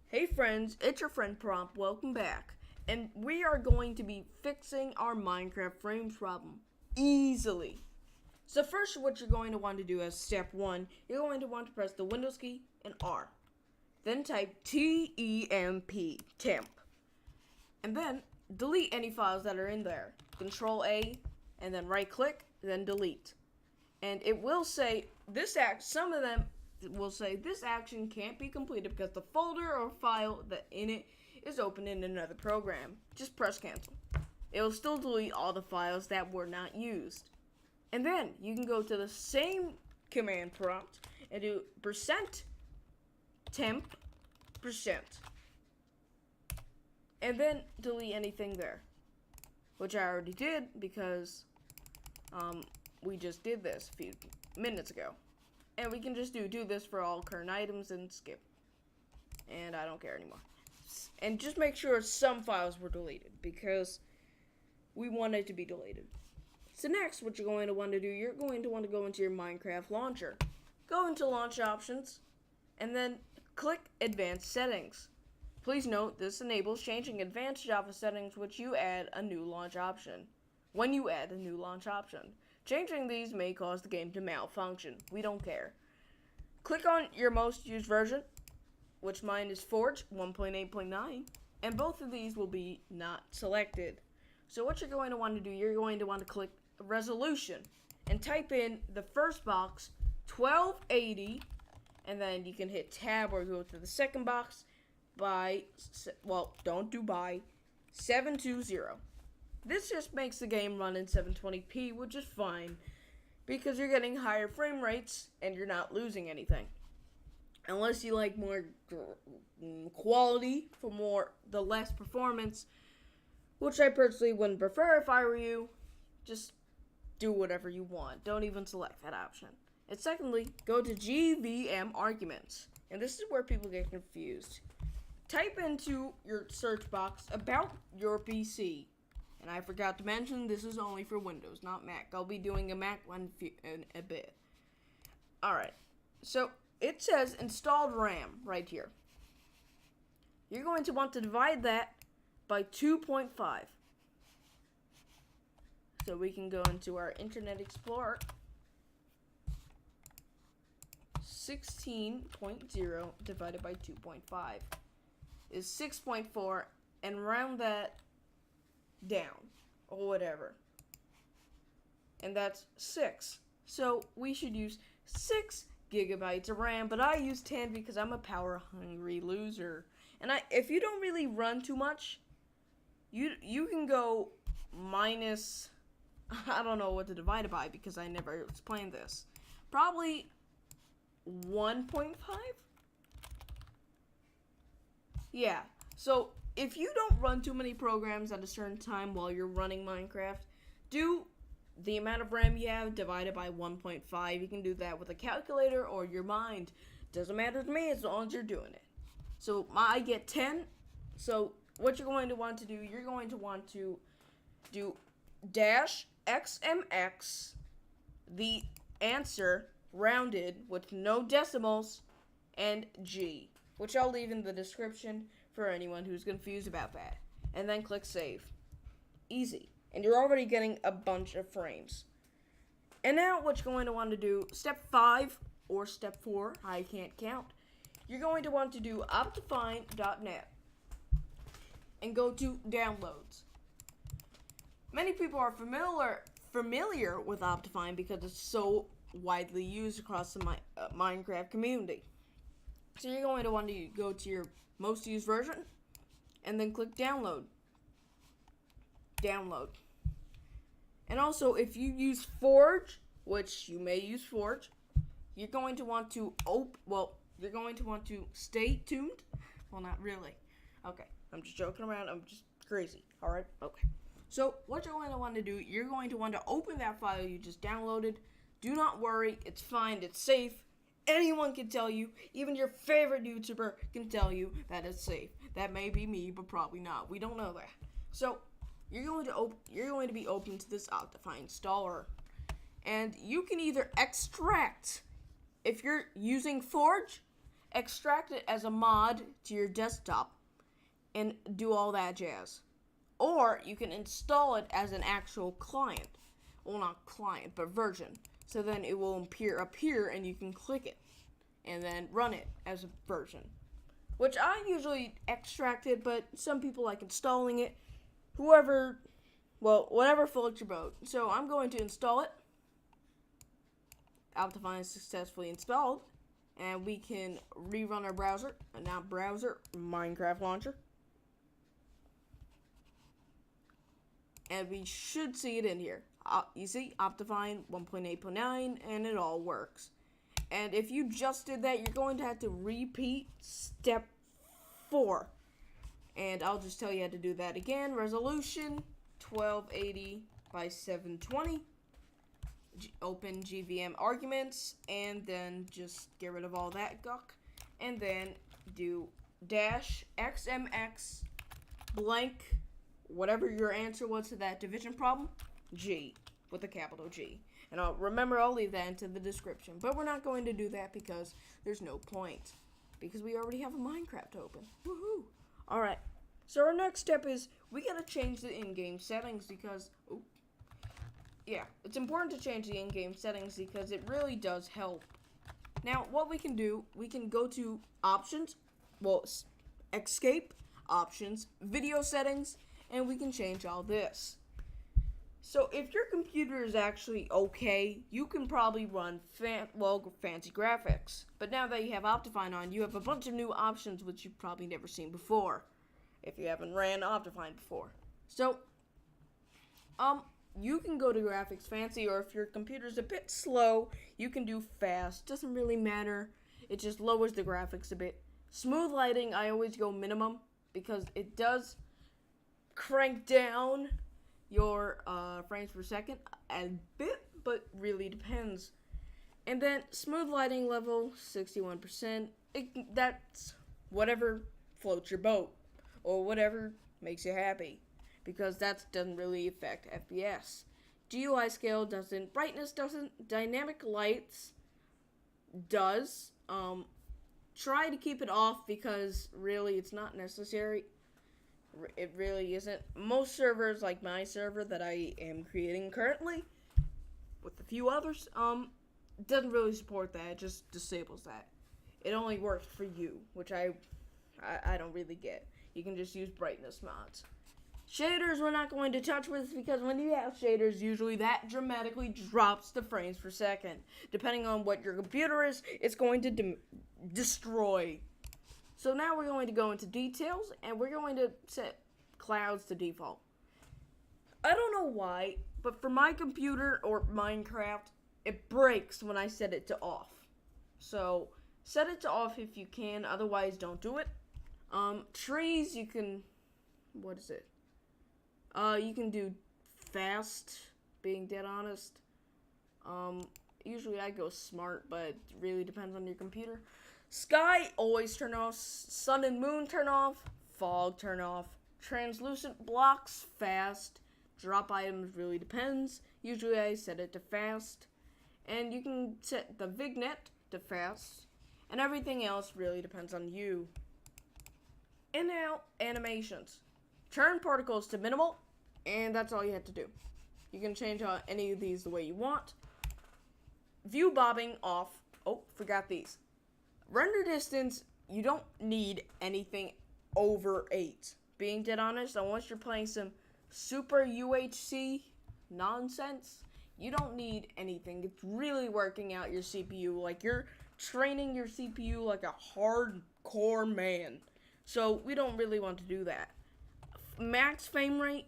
Hey friends, it's your friend Prompt, welcome back. And we are going to be fixing our Minecraft frames problem easily. So first what you're going to want to do as step 1, you're going to want to press the Windows key and R. Then type temp. And then delete any files that are in there. Control A and then right click, then delete. And it will say some of them will say this action can't be completed because the folder or file that in it is open in another program. Just press cancel. It will still delete all the files that were not used. And then you can go to the same command prompt and do %temp%. And then delete anything there. Which I already did because we just did this a few minutes ago. And we can just do this for all current items and skip. And I don't care anymore. And just make sure some files were deleted because we want it to be deleted. So next, what you're going to want to do, you're going to want to go into your Minecraft launcher. Go into launch options and then click advanced settings. Please note this enables changing advanced Java settings which you add a new launch option. When you add a new launch option. Changing these may cause the game to malfunction. We don't care. Click on your most used version, which mine is Forge 1.8.9, and both of these will be not selected. So what you're going to want to do, you're going to want to click resolution and type in the first box 1280, and then you can hit tab or go to the second box don't do by 720. This just makes the game run in 720p, which is fine, because you're getting higher frame rates and you're not losing anything. Unless you like more quality for the less performance, which I personally wouldn't prefer if I were you. Just do whatever you want. Don't even select that option. And secondly, go to GVM arguments. And this is where people get confused. Type into your search box about your PC. And I forgot to mention, this is only for Windows, not Mac. I'll be doing a Mac one in a bit. Alright, so it says installed RAM right here. You're going to want to divide that by 2.5. So we can go into our Internet Explorer. 16.0 divided by 2.5 is 6.4, and round that down or whatever, and that's 6. So we should use 6 gigabytes of RAM, but I use 10 because I'm a power hungry loser. And if you don't really run too much, you can go minus, I don't know what to divide it by because I never explained this, probably 1.5. Yeah, so if you don't run too many programs at a certain time while you're running Minecraft, do the amount of RAM you have divided by 1.5. You can do that with a calculator or your mind. Doesn't matter to me as long as you're doing it. So I get 10. So what you're going to want to do, you're going to want to do -xmx, the answer rounded with no decimals, and G, which I'll leave in the description for anyone who's confused about that. And then click save. Easy. And you're already getting a bunch of frames. And now what you're going to want to do, step 5 or step 4, I can't count. You're going to want to do Optifine.net and go to downloads. Many people are familiar with Optifine because it's so widely used across the Minecraft community. So you're going to want to go to your most used version and then click download. And also if you use Forge, which you may use Forge, you're going to want to stay tuned. Well, not really. Okay, I'm just joking around. I'm just crazy. Alright? Okay. So what you're going to want to do, you're going to want to open that file you just downloaded. Do not worry, it's fine, it's safe. Anyone can tell you, even your favorite YouTuber can tell you that it's safe. That may be me, but probably not. We don't know that. So you're going to be open to this Optifine installer, and you can either extract, if you're using Forge, extract it as a mod to your desktop, and do all that jazz. Or you can install it as an actual client. Well, not client, but version. So then it will appear and you can click it and then run it as a version. Which I usually extract it, but some people like installing it. Whatever floats your boat. So I'm going to install it. Optifine is successfully installed. And we can rerun our browser. Not browser, Minecraft launcher. And we should see it in here. You see, Optifine 1.8.9, and it all works. And if you just did that, you're going to have to repeat step 4. And I'll just tell you how to do that again. Resolution 1280 by 720. Open GVM arguments, and then just get rid of all that guck. And then do -xmx blank, whatever your answer was to that division problem, G, with a capital G. And I'll leave that into the description. But we're not going to do that because there's no point. Because we already have a Minecraft open. Woohoo! Alright, so our next step is we gotta change the in-game settings because, it's important to change the in-game settings because it really does help. Now, what we can do, we can go to options, escape, options, video settings, and we can change all this. So if your computer is actually okay, you can probably run fancy graphics. But now that you have Optifine on, you have a bunch of new options which you've probably never seen before, if you haven't ran Optifine before. So, you can go to graphics fancy, or if your computer's a bit slow, you can do fast. Doesn't really matter. It just lowers the graphics a bit. Smooth lighting, I always go minimum because it does crank down your frames per second a bit, but really depends. And then smooth lighting level 61%. That's whatever floats your boat or whatever makes you happy, because that doesn't really affect FPS. GUI scale doesn't, brightness doesn't, dynamic lights does. Try to keep it off because really it's not necessary. It really isn't. Most servers, like my server that I am creating currently, with a few others, doesn't really support that. It just disables that. It only works for you, which I don't really get. You can just use brightness mods. Shaders we're not going to touch with because when you have shaders, usually that dramatically drops the frames per second. Depending on what your computer is, it's going to destroy. So now we're going to go into details, and we're going to set clouds to default. I don't know why, but for my computer or Minecraft, it breaks when I set it to off. So set it to off if you can, otherwise don't do it. Trees, you can, you can do fast, being dead honest. Usually I go smart, but it really depends on your computer. Sky, always turn off. Sun and moon, turn off. Fog, turn off. Translucent blocks, fast. Drop items, really depends. Usually I set it to fast. And you can set the vignette to fast. And everything else really depends on you. And now, animations. Turn particles to minimal, and that's all you have to do. You can change any of these the way you want. View bobbing off. Oh, forgot these. Render distance, you don't need anything over 8. Being dead honest, unless you're playing some super UHC nonsense, you don't need anything. It's really working out your CPU. Like, you're training your CPU like a hardcore man. So, we don't really want to do that. Max frame rate.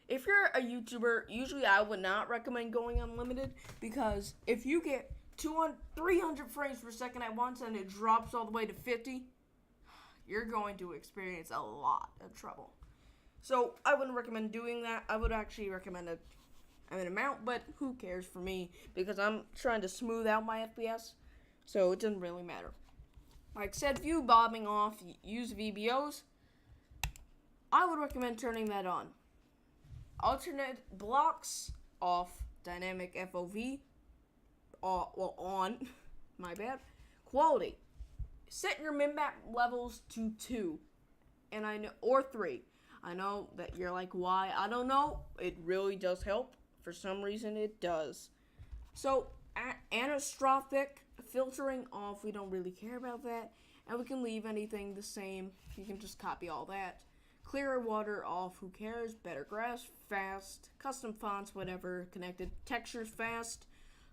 If you're a YouTuber, usually I would not recommend going unlimited, because if you get 300 frames per second at once and it drops all the way to 50, you're going to experience a lot of trouble. So I wouldn't recommend doing that. I would actually recommend an amount, but who cares for me, because I'm trying to smooth out my FPS, so it doesn't really matter. Like I said, view bobbing off, use VBOs. I would recommend turning that on. Alternate blocks off, dynamic FOV on, my bad. Quality. set your min-map levels to 2, and I know, or 3. I know that you're like, why? I don't know. It really does help. For some reason, it does. So, anisotropic filtering off. We don't really care about that, and we can leave anything the same. You can just copy all that. Clearer water off. Who cares? Better grass, fast. Custom fonts, whatever. Connected textures, fast.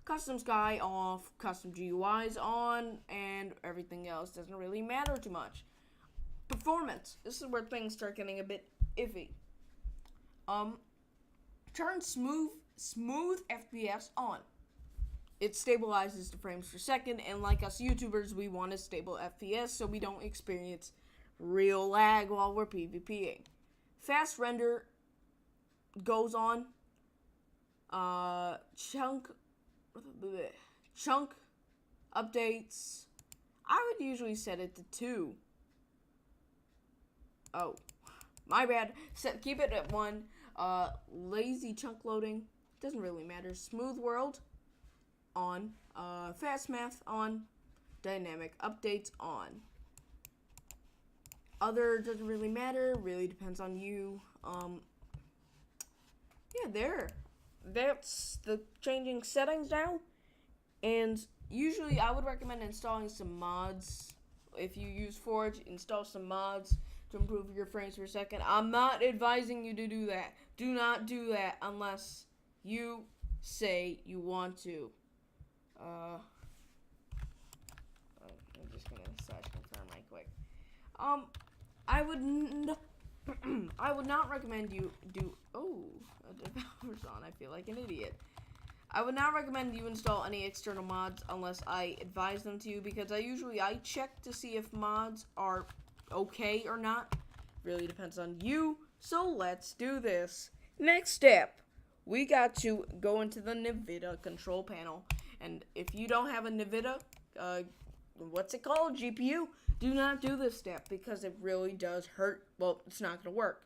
Custom sky off, custom GUIs on, and everything else doesn't really matter too much. Performance. This is where things start getting a bit iffy. Turn smooth FPS on. It stabilizes the frames per second, and like us YouTubers, we want a stable FPS so we don't experience real lag while we're PvPing. Fast render goes on. Chunk updates. I would usually set it to 2. Oh, my bad. Keep it at 1. Lazy chunk loading doesn't really matter. Smooth world on. Fast math on. Dynamic updates on. Other doesn't really matter. Really depends on you. Yeah, that's the changing settings now. And usually I would recommend installing some mods. If you use Forge, install some mods to improve your frames per second. I'm not advising you to do that. Do not do that unless you say you want to. I'm just gonna confirm right quick. I would not recommend you do. Oh, a developer's on. I feel like an idiot. I would not recommend you install any external mods unless I advise them to, because I check to see if mods are okay or not. Really depends on you. So let's do this. Next step, we got to go into the Nvidia Control Panel, and if you don't have a Nvidia, what's it called? GPU. Do not do this step because it really does hurt. Well, it's not gonna work.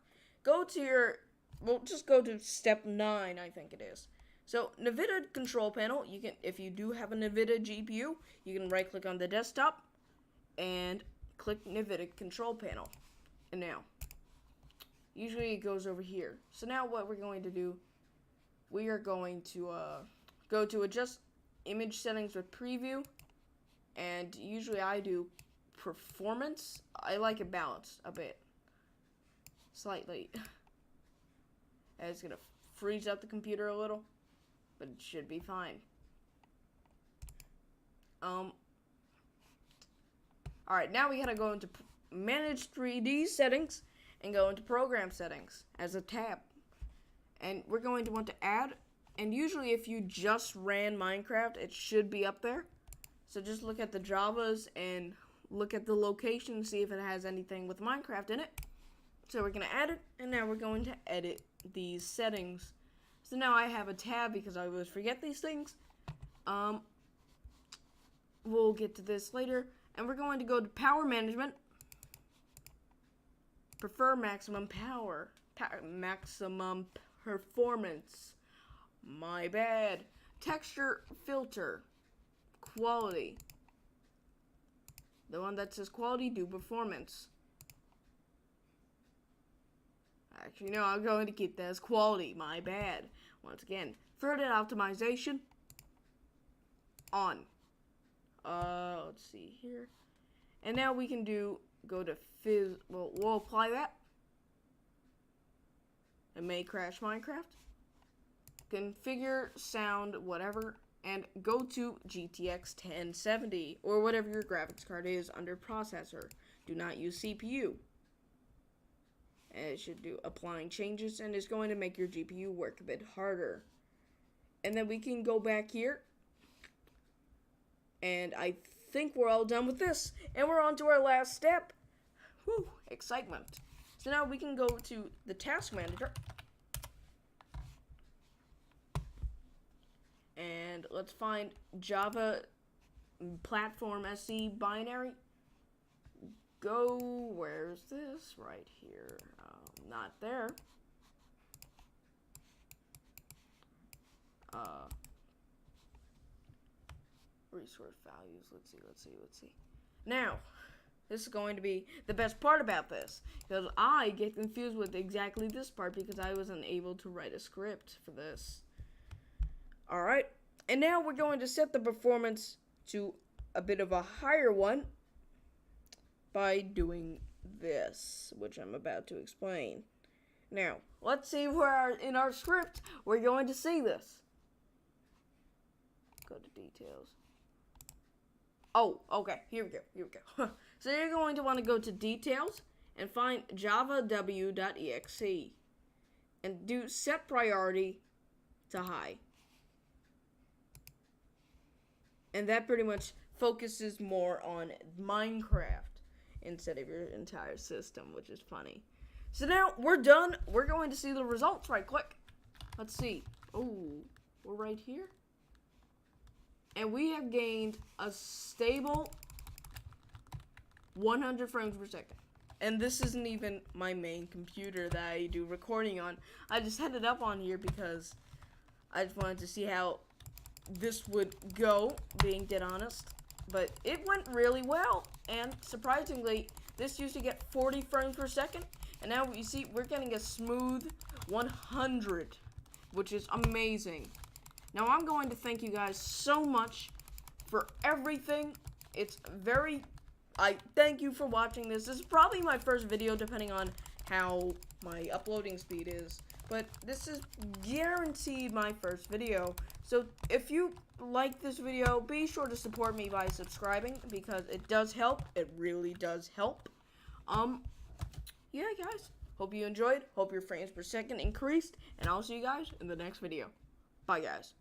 Just go to step 9, I think it is. So, Nvidia Control Panel, if you do have a Nvidia GPU, you can right-click on the desktop and click Nvidia Control Panel. And now, usually it goes over here. So now what we're going to do, we are going to go to Adjust Image Settings with Preview, and usually I do Performance. I like it balanced a bit, slightly. And it's gonna freeze up the computer a little, but it should be fine. Alright, now we gotta go into Manage 3D Settings and go into Program Settings as a tab. And we're going to want to add, and usually if you just ran Minecraft, it should be up there. So just look at the Javas and look at the location, see if it has anything with Minecraft in it. So we're gonna add it, and now we're going to edit these settings. So now I have a tab because I always forget these things. We'll get to this later. And we're going to go to Power Management. Prefer maximum power. Maximum performance. My bad. Texture filter. Quality. The one that says quality, do performance. Actually, no, I'm going to keep that as quality. My bad. Once again, threaded optimization on. Let's see here. And now we can go to fizz. Well, we'll apply that. It may crash Minecraft. Configure sound, whatever. And go to GTX 1070 or whatever your graphics card is under processor. Do not use CPU. And it should do applying changes, and it's going to make your GPU work a bit harder. And then we can go back here. And I think we're all done with this. And we're on to our last step. Whew, excitement. So now we can go to the task manager. And let's find Java platform SC binary. Where's this? Right here. Not there. Resource values. Let's see. Now, this is going to be the best part about this, because I get confused with exactly this part because I wasn't able to write a script for this. Alright, and now we're going to set the performance to a bit of a higher one by doing this, which I'm about to explain. Now, let's see where in our script we're going to see this. Go to details. Oh, okay, here we go. So you're going to want to go to details and find java.w.exe and do set priority to high. And that pretty much focuses more on Minecraft instead of your entire system, which is funny. So now we're done. We're going to see the results right quick. Let's see. Oh, we're right here. And we have gained a stable 100 frames per second. And this isn't even my main computer that I do recording on. I just had it up on here because I just wanted to see how this would go, being dead honest. But it went really well. And surprisingly, this used to get 40 frames per second. And now you see we're getting a smooth 100, which is amazing. Now I'm going to thank you guys so much for everything. I thank you for watching this. This is probably my first video depending on how my uploading speed is. But this is guaranteed my first video. So if you like this video, be sure to support me by subscribing because it does help. It really does help. Yeah, guys. Hope you enjoyed. Hope your frames per second increased. And I'll see you guys in the next video. Bye, guys.